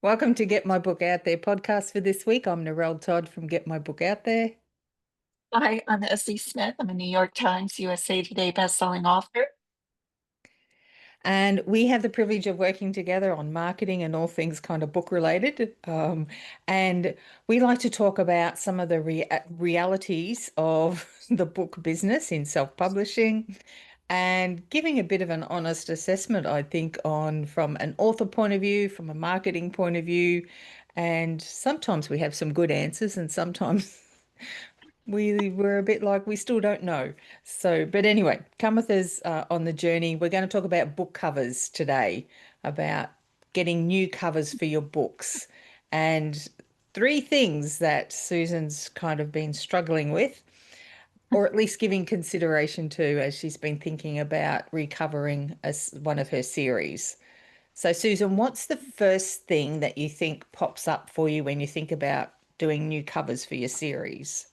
Welcome to Get My Book Out There podcast for this week. I'm Narelle Todd from Get My Book Out There. Hi, I'm Essie Smith. I'm a New York Times USA Today bestselling author. And we have the privilege of working together on marketing and all things kind of book related. And we like to talk about some of the realities of the book business in self-publishing and giving a bit of an honest assessment, I think, on from an author point of view, from a marketing point of view. And sometimes we have some good answers and sometimes we were a bit like we still don't know. So, but anyway, come with us on the journey. We're going to talk about book covers today, about getting new covers for your books, and three things that Susan's kind of been struggling with, or at least giving consideration to as she's been thinking about recovering as one of her series. So, Susan, what's the first thing that you think pops up for you when you think about doing new covers for your series?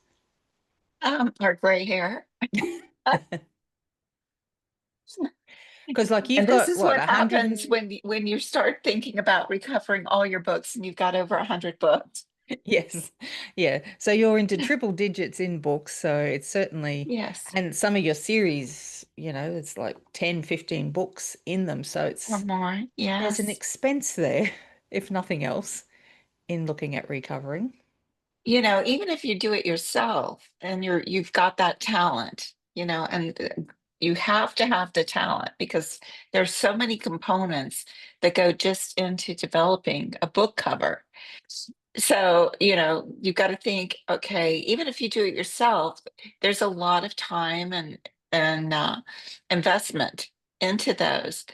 Our gray hair. Uh, Because like you've And this got is what, what a hundred happens and when you start thinking about recovering all your books and you've got over 100 books. yes. Yeah. So you're into triple digits in books. So it's certainly, Yes, and some of your series, it's like 10, 15 books in them. So or more. there's an Yes. expense there, if nothing else, in looking at recovering. Even if you do it yourself and you've got that talent, and you have to have the talent because there's so many components that go just into developing a book cover. So, you've got to think, okay, even if you do it yourself, there's a lot of time and investment into those.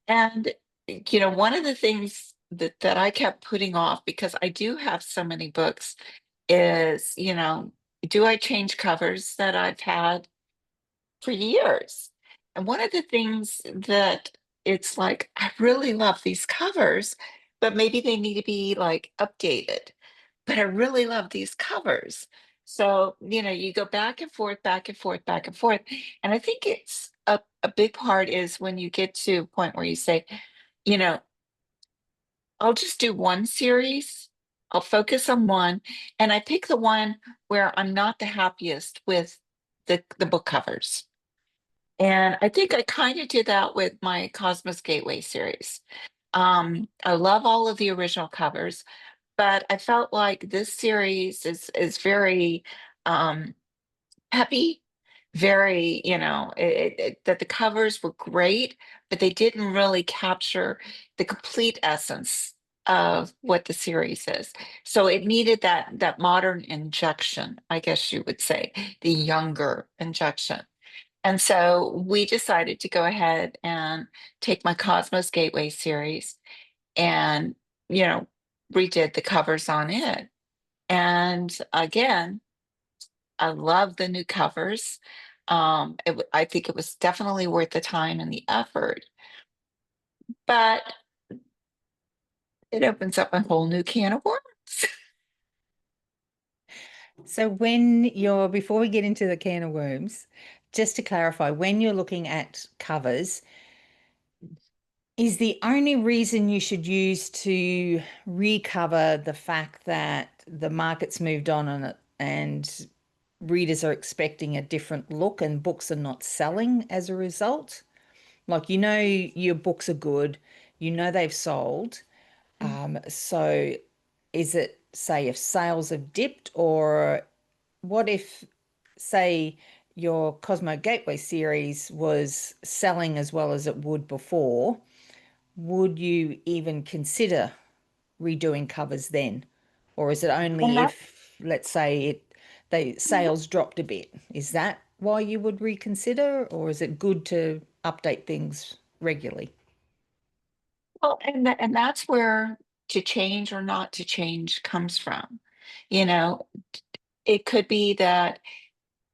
And one of the things that I kept putting off because I do have so many books is, do I change covers that I've had for years? And one of the things that it's like, I really love these covers, but maybe they need to be like updated. But I really love these covers. So, you go back and forth, back and forth, back and forth. And I think it's a big part is when you get to a point where you say, you know, I'll just do one series. I'll focus on one, and I pick the one where I'm not the happiest with the book covers. And I think I kind of did that with my Cosmos Gateway series. I love all of the original covers, but I felt like this series is very um, peppy, very, that the covers were great, but they didn't really capture the complete essence of what the series is. So it needed that modern injection, I guess you would say, the younger injection. And so we decided to go ahead and take my Cosmos Gateway series and, you know, redid the covers on it. And again, I love the new covers. I think it was definitely worth the time and the effort, but it opens up a whole new can of worms. So before we get into the can of worms, just to clarify, when you're looking at covers, is the only reason you should use to recover the fact that the market's moved on and readers are expecting a different look and books are not selling as a result? Like, your books are good, they've sold. So is it, say, if sales have dipped, or what if, say, your Cosmo Gateway series was selling as well as it would before? Would you even consider redoing covers then? Or is it And only that, if, let's say, the sales dropped a bit? Is that why you would reconsider, or is it good to update things regularly? well, and that's where to change or not to change comes from. You know, it could be that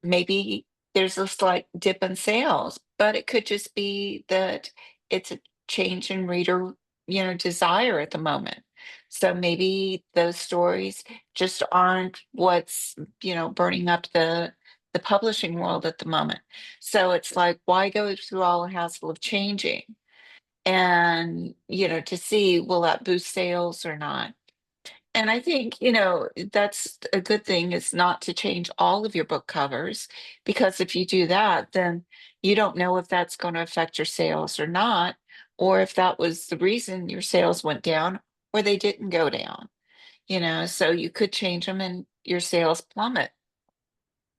maybe there's a slight dip in sales, but it could just be that it's a change in reader, desire at the moment. So maybe those stories just aren't what's, burning up the publishing world at the moment. So it's like, why go through all the hassle of changing? and, to see will that boost sales or not. And I think, that's a good thing is not to change all of your book covers, because if you do that, then you don't know if that's going to affect your sales or not, or if that was the reason your sales went down or they didn't go down, so you could change them and your sales plummet.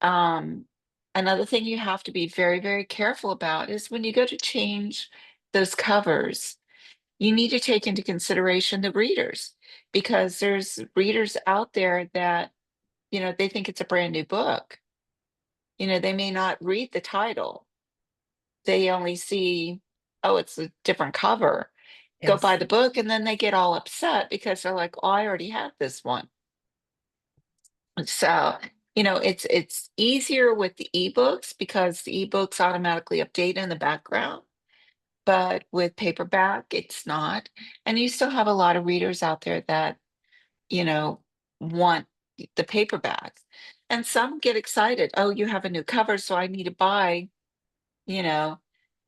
Um, Another thing you have to be very, very careful about is when you go to change those covers, you need to take into consideration the readers, because there's readers out there that, they think it's a brand new book. They may not read the title. They only see, oh, it's a different cover. Go buy Yes. the book, and then they get all upset because they're like, oh, I already have this one. So, it's easier with the ebooks because the ebooks automatically update in the background. But with paperback, it's not. And you still have a lot of readers out there that, you know, want the paperback. And some get excited. Oh, you have a new cover, so I need to buy, you know,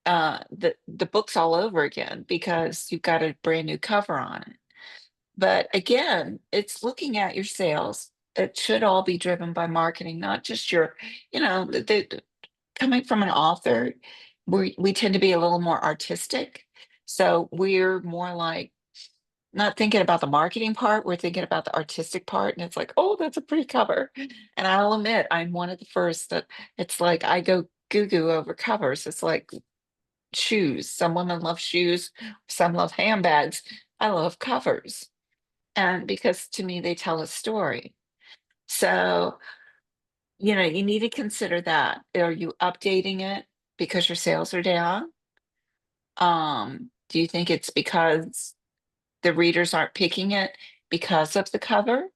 the books all over again because you've got a brand new cover on it. But again, it's looking at your sales. It should all be driven by marketing, not just your, coming from an author, we tend to be a little more artistic. So we're more like not thinking about the marketing part, we're thinking about the artistic part. And it's like, oh, that's a pretty cover. And I'll admit, I'm one of the first that it's like I go goo goo over covers. It's like shoes. Some women love shoes, some love handbags. I love covers. And because to me, they tell a story. So, you need to consider that. Are you updating it because your sales are down? Do you think it's because the readers aren't picking it because of the cover?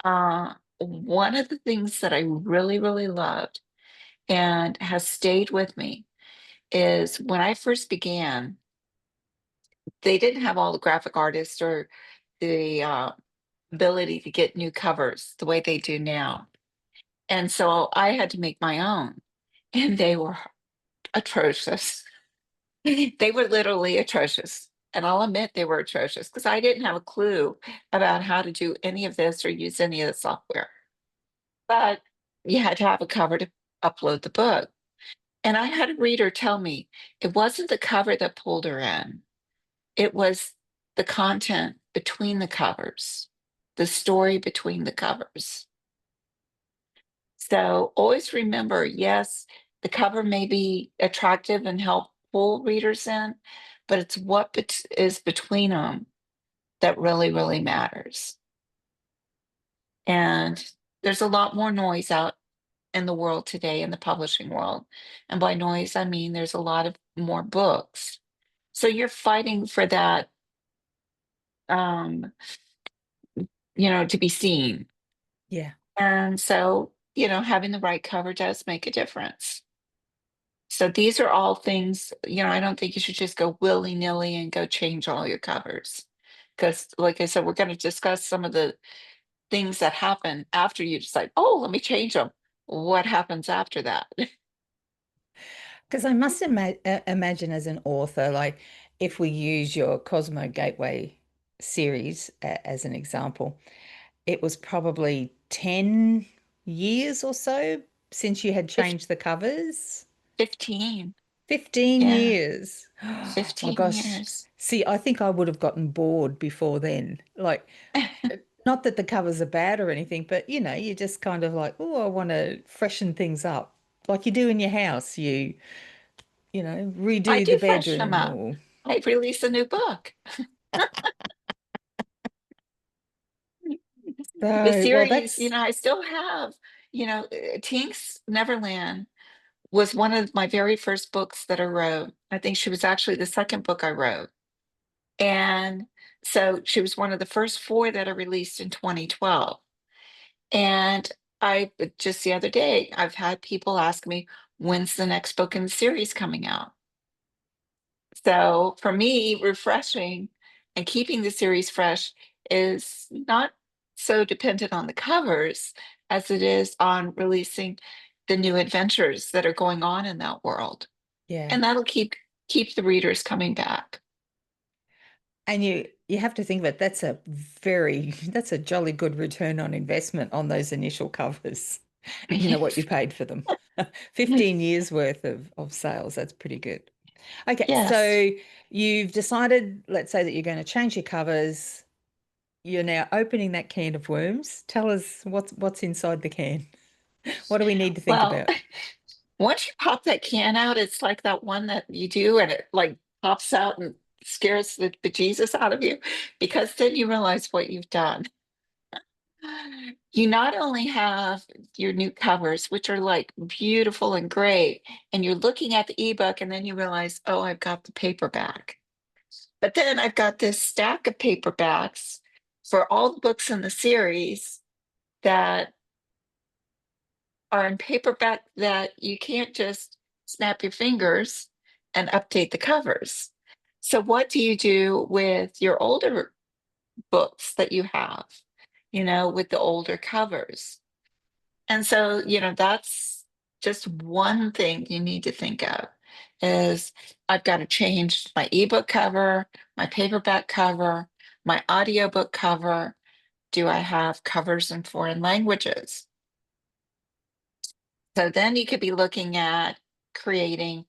One of the things that I really, really loved and has stayed with me is when I first began, they didn't have all the graphic artists or the ability to get new covers the way they do now. And so I had to make my own, and they were atrocious. They were literally atrocious. And I'll admit they were atrocious because I didn't have a clue about how to do any of this or use any of the software. But you had to have a cover to upload the book. And I had a reader tell me it wasn't the cover that pulled her in, it was the content between the covers, the story between the covers. So always remember, yes, the cover may be attractive and help pull readers in, but it's what is between them that really, really matters. And there's a lot more noise out in the world today in the publishing world. And by noise, I mean there's a lot of more books. So you're fighting for that, um, to be seen. Yeah. And so, having the right cover does make a difference. So these are all things, I don't think you should just go willy-nilly and go change all your covers. Because, like I said, we're going to discuss some of the things that happen after you decide, oh, let me change them. What happens after that? Because I must imagine as an author, like if we use your Cosmo Gateway series as an example, it was probably 10 years or so since you had Fif- changed the covers. 15. 15 Yeah, years. Oh my 15 gosh. years. See, I think I would have gotten bored before then. Like, not that the covers are bad or anything, but you just kind of like, oh, I want to freshen things up. Like you do in your house, I redo the do freshen them bedroom up. or I release a new book. The so, well, series, that's I still have, Tink's Neverland was one of my very first books that I wrote. I think she was actually the second book I wrote. And so she was one of the first four that I released in 2012. And just the other day, I've had people ask me, when's the next book in the series coming out? So for me, refreshing and keeping the series fresh is not so dependent on the covers as it is on releasing the new adventures that are going on in that world. yeah. And that'll keep keep the readers coming back. And you have to think of it, that's a that's a jolly good return on investment on those initial covers. You know what you paid for them. 15 years worth of sales. That's pretty good. Okay, Yes. so you've decided, let's say that you're going to change your covers. You're now opening that can of worms. Tell us what's inside the can. What do we need to think Well, about? once you pop that can out, it's like that one that you do and it like pops out and scares the bejesus out of you because then you realize what you've done. You not only have your new covers, which are like beautiful and great, and you're looking at the ebook and then you realize, oh, I've got the paperback. But then I've got this stack of paperbacks for all the books in the series that are in paperback that you can't just snap your fingers and update the covers. So, what do you do with your older books that you have, with the older covers? And so, that's just one thing you need to think of is I've got to change my ebook cover, my paperback cover, my audiobook cover. Do I have covers in foreign languages? So then you could be looking at creating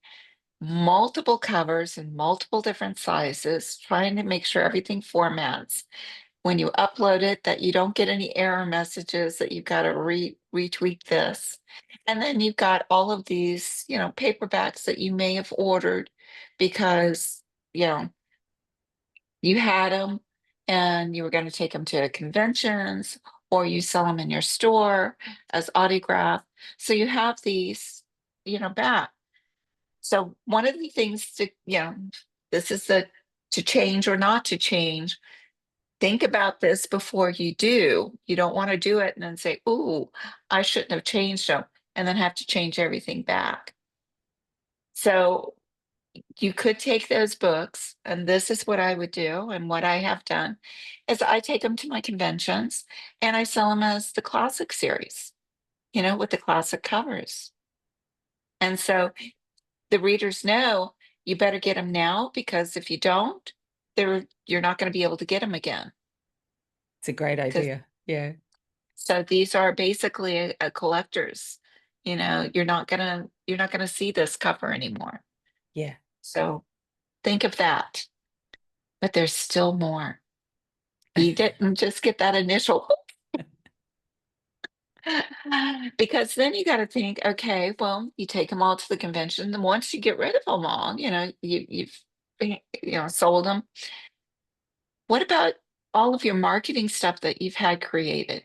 multiple covers in multiple different sizes, trying to make sure everything formats when you upload it, that you don't get any error messages, that you've got to retweak this. And then you've got all of these, paperbacks that you may have ordered because, you know, you had them and you were going to take them to conventions or you sell them in your store as autograph. So you have these, back. So one of the things this is the to change or not to change. Think about this before you do. You don't want to do it and then say, "Ooh, I shouldn't have changed them," and then have to change everything back. So you could take those books, and this is what I would do, and what I have done is I take them to my conventions and I sell them as the classic series, with the classic covers. And so the readers know you better get them now because if you don't, you're not going to be able to get them again. It's a great Because idea. Yeah. so these are basically a collector's. You're not gonna see this cover anymore. Yeah. So think of that. But there's still more. You didn't just get that initial because then you got to think, okay, well, you take them all to the convention, and once you get rid of them all, you've sold them. What about all of your marketing stuff that you've had created?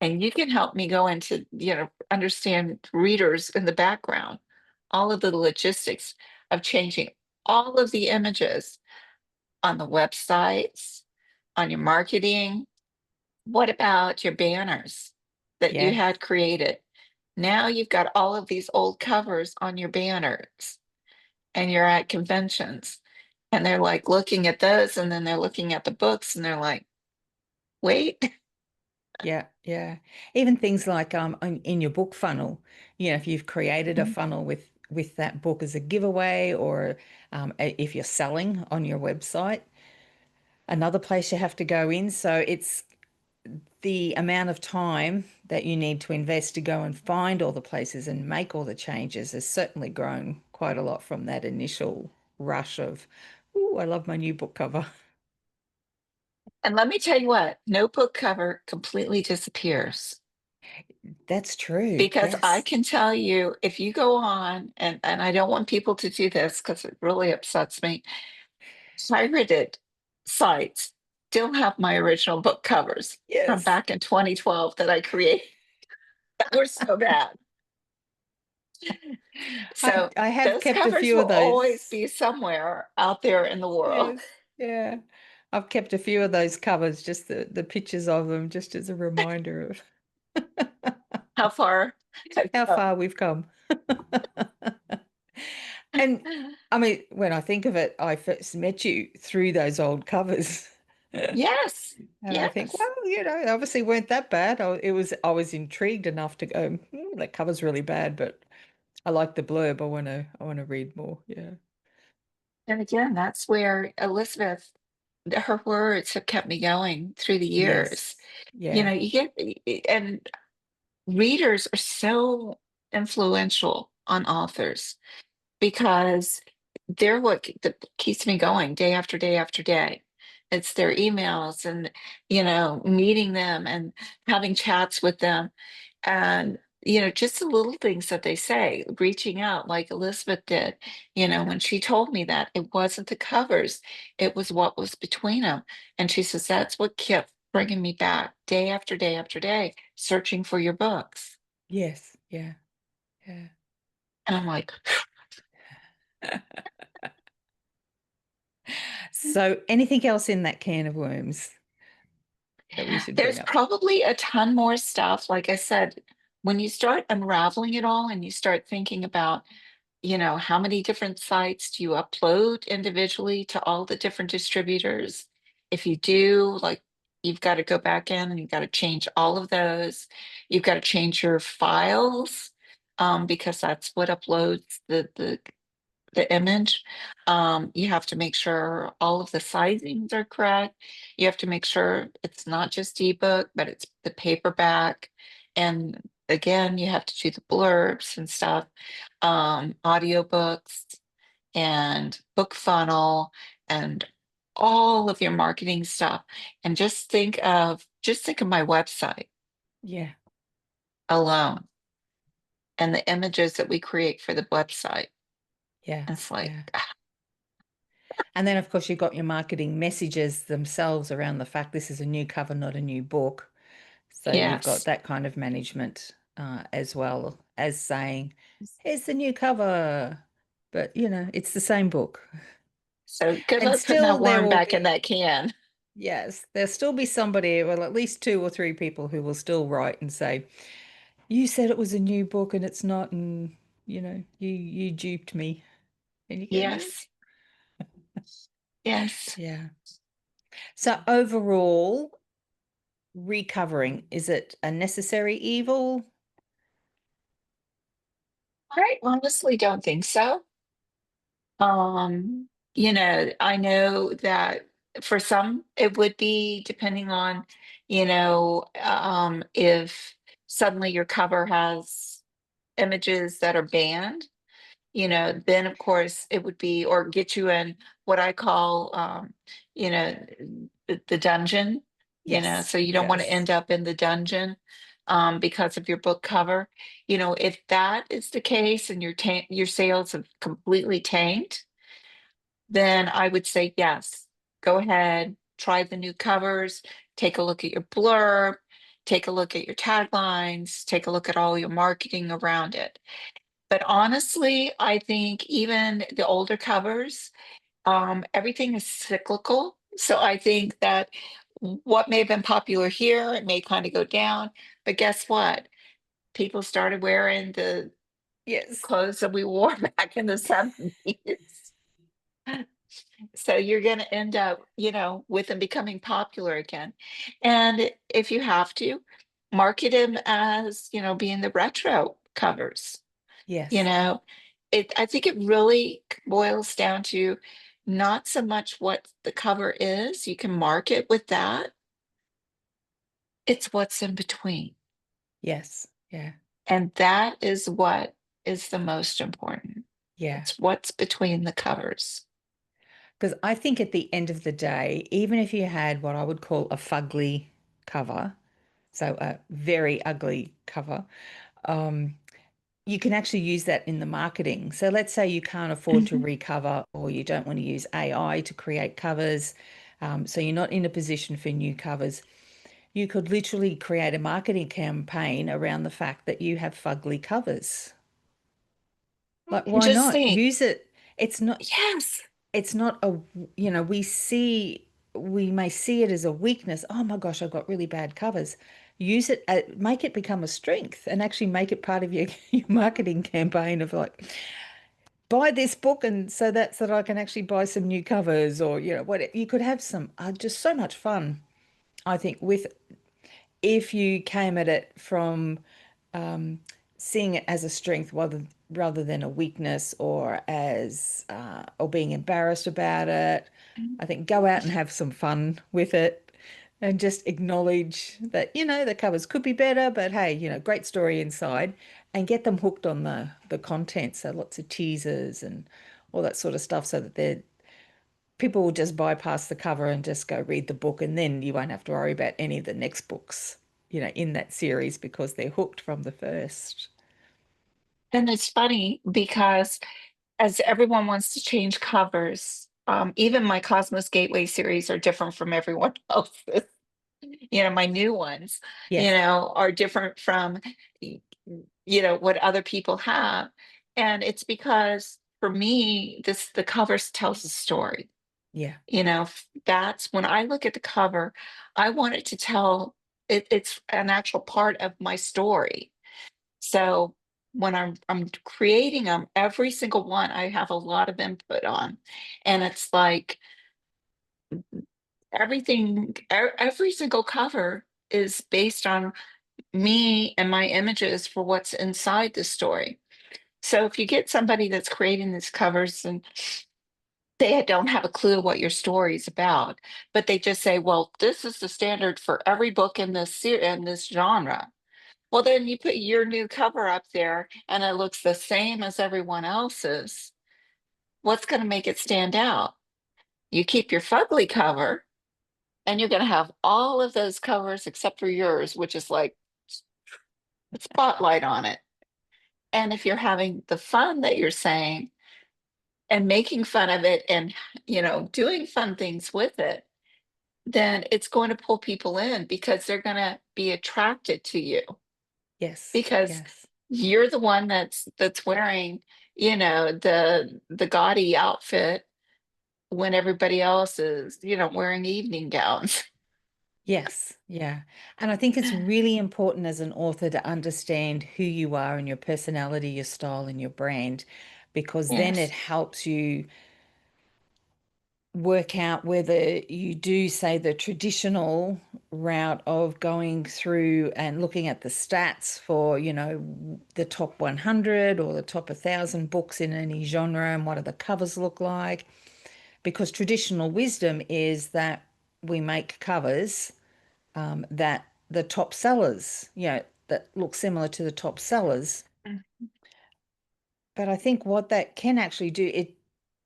And you can help me go into, understand readers in the background, all of the logistics of changing all of the images on the websites, on your marketing. What about your banners that you Yeah. had created? Now you've got all of these old covers on your banners and you're at conventions and they're like looking at those and then they're looking at the books and they're like, wait. Yeah, yeah. Even things like in your book funnel, if you've created a funnel with that book as a giveaway, or if you're selling on your website, another place you have to go in. So it's the amount of time that you need to invest to go and find all the places and make all the changes has certainly grown quite a lot from that initial rush of, oh, I love my new book cover. And let me tell you what, no book cover completely disappears That's true. because I Yes. can tell you if you go on, and I don't want people to do this because it really upsets me, pirated sites still have my original book covers from Yes. back in 2012 that I created that were so bad. I So I have those kept a covers few will of always those. be somewhere out there in the world. Yes. Yeah. I've kept a few of those covers, just the pictures of them, just as a reminder of How far have how you far we've come. And come? I mean, when I think of it, I first met you through those old covers. Yes, And I think, yes. well, they obviously weren't that bad. I was intrigued enough to go, that cover's really bad, but I like the blurb. I want to read more. Yeah. And again, that's where Elizabeth, her words have kept me going through the years. Yes. Yeah. You get, and readers are so influential on authors because they're what that keeps me going day after day after day. It's their emails and, meeting them and having chats with them. And, just the little things that they say, reaching out like Elizabeth did, when she told me that it wasn't the covers, it was what was between them. And she says, that's what kept bringing me back day after day after day, searching for your books. Yes. Yeah. Yeah. And I'm like, So, anything else in that can of worms that we should bring there's up? probably a ton more stuff. Like I said, when you start unraveling it all and you start thinking about, how many different sites do you upload individually to all the different distributors? If you do, like, you've got to go back in and you've got to change all of those. You've got to change your files, because that's what uploads the image. You have to make sure all of the sizings are correct. You have to make sure it's not just ebook, but it's the paperback. And again, you have to do the blurbs and stuff, audiobooks and book funnel and all of your marketing stuff. And just think of my website Yeah. alone and the images that we create for the website. Yeah. It's like, Yeah. And then, of course, you've got your marketing messages themselves around the fact this is a new cover, not a new book. So you've got yes. that kind of management as well as saying, here's the new cover. But, it's the same book. So good And luck putting that still, there worm will back in be, that can. yes, there'll still be somebody, well, at least two or three people who will still write and say, you said it was a new book and it's not. And, you duped me. And you go, no. Yes. Yes. Yeah. So overall, recovering, is it a necessary evil? I honestly don't think so. I know that for some it would be depending on, if suddenly your cover has images that are banned, then of course it would be or get you in what I call, you know, the dungeon, Yes, so you don't want to yes, end up in the dungeon, because of your book cover. If that is the case and your sales have completely tanked, then I would say yes, go ahead, try the new covers, take a look at your blurb, take a look at your taglines, take a look at all your marketing around it. But honestly, I think even the older covers, everything is cyclical. So I think that what may have been popular here, it may kind of go down. But guess what? People started wearing the yes, clothes that we wore back in the 70s. So you're going to end up, with them becoming popular again. And if you have to, market them as, being the retro covers. You yes, know, I think it really boils down to not so much what the cover is, you can mark it with that. It's what's in between. yes, yeah, And that is what is the most important. yeah. It's what's between the covers. Because I think at the end of the day, even if you had what I would call a fugly cover, so a very ugly cover, um, you can actually use that in the marketing. So let's say you can't afford to Mhm. recover or you don't want to use AI to create covers. So you're not in a position for new covers. You could literally create a marketing campaign around the fact that you have fugly covers. Like, And why just not? think, Use it. It's not, yes, it's not a, we may see it as a weakness. Oh my gosh, I've got really bad covers. Use it, make it become a strength and actually make it part of your, your marketing campaign of like, buy this book and so that I can actually buy some new covers or, what you could have some, just so much fun, I think, with if you came at it from seeing it as a strength rather than a weakness or as or being embarrassed about it. I think go out and have some fun with it and just acknowledge that, the covers could be better, but hey, great story inside, and get them hooked on the content. So lots of teasers and all that sort of stuff so that people will just bypass the cover and just go read the book, and then you won't have to worry about any of the next books, in that series because they're hooked from the first. And it's funny because as everyone wants to change covers, even my Cosmos Gateway series are different from everyone else's. My new ones, Yes. are different from, what other people have. And it's because for me, the covers tells a story. Yeah. That's when I look at the cover, I want it to tell it's an actual part of my story. So when I'm creating them, every single one I have a lot of input on. And it's like every single cover is based on me and my images for what's inside the story. So if you get somebody that's creating these covers and they don't have a clue what your story is about, but they just say, "Well, this is the standard for every book in this genre." Well, then you put your new cover up there and it looks the same as everyone else's. What's going to make it stand out? You keep your fugly cover and you're going to have all of those covers except for yours, which is like a spotlight on it. And if you're having the fun that you're saying and making fun of it and, doing fun things with it, then it's going to pull people in because they're going to be attracted to you Yes. because Yes. you're the one that's wearing, the gaudy outfit when everybody else is, wearing evening gowns. Yes. Yeah. And I think it's really important as an author to understand who you are and your personality, your style, and your brand, because then it Yes. helps you work out whether you do, say, the traditional route of going through and looking at the stats for, the top 100 or the top 1,000 books in any genre and what do the covers look like. Because traditional wisdom is that we make covers that the top sellers, that look similar to the top sellers. Mm. But I think what that can actually do, it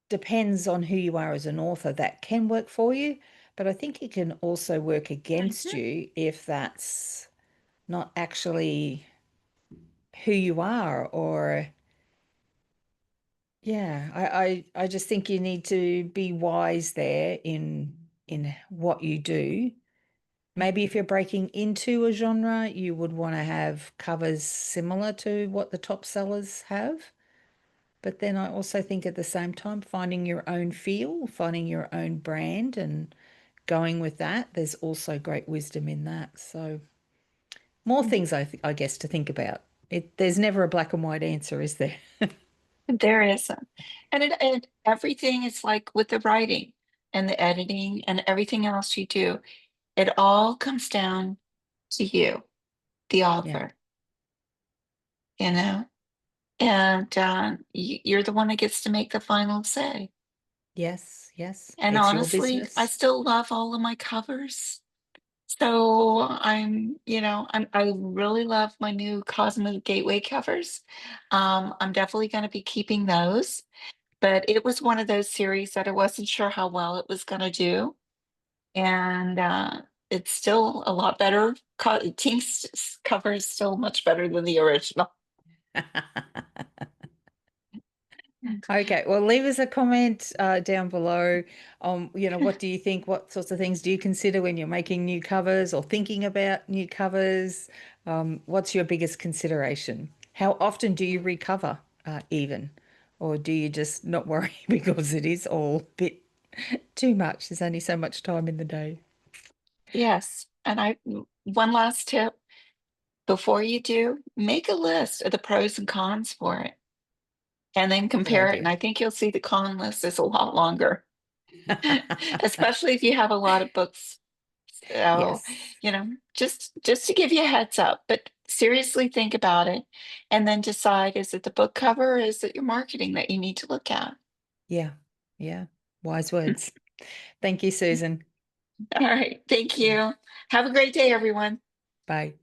depends on who you are as an author. That can work for you, but I think it can also work against Mhm. you if that's not actually who you are. Or yeah, I just think you need to be wise there in what you do. Maybe if you're breaking into a genre, you would want to have covers similar to what the top sellers have. But then I also think at the same time, finding your own feel, finding your own brand and going with that, there's also great wisdom in that. So more things I guess to think about. There's never a black and white answer, is there? There isn't. And everything is like with the writing and the editing and everything else you do, it all comes down to you, the Yeah. author, you know? And you're the one that gets to make the final say. Yes, yes. And It's your honestly, I business. still love all of my covers. So I really love my new Cosmic Gateway covers. I'm definitely going to be keeping those, but it was one of those series that I wasn't sure how well it was going to do. And it's still a lot better. Tink's cover is still much better than the original. Okay, well, leave us a comment down below. What do you think? What sorts of things do you consider when you're making new covers or thinking about new covers? What's your biggest consideration? How often do you recover, even? Or do you just not worry because it is all a bit too much? There's only so much time in the day. Yes. And one last tip before you do, make a list of the pros and cons for it and then Good compare it. And idea. I think you'll see the con list is a lot longer, especially if you have a lot of books. So, Yes. just to give you a heads up, but seriously think about it and then decide, is it the book cover or is it your marketing that you need to look at? Yeah. Yeah. Wise words. Thank you, Susan. All right. Thank you. Have a great day, everyone. Bye.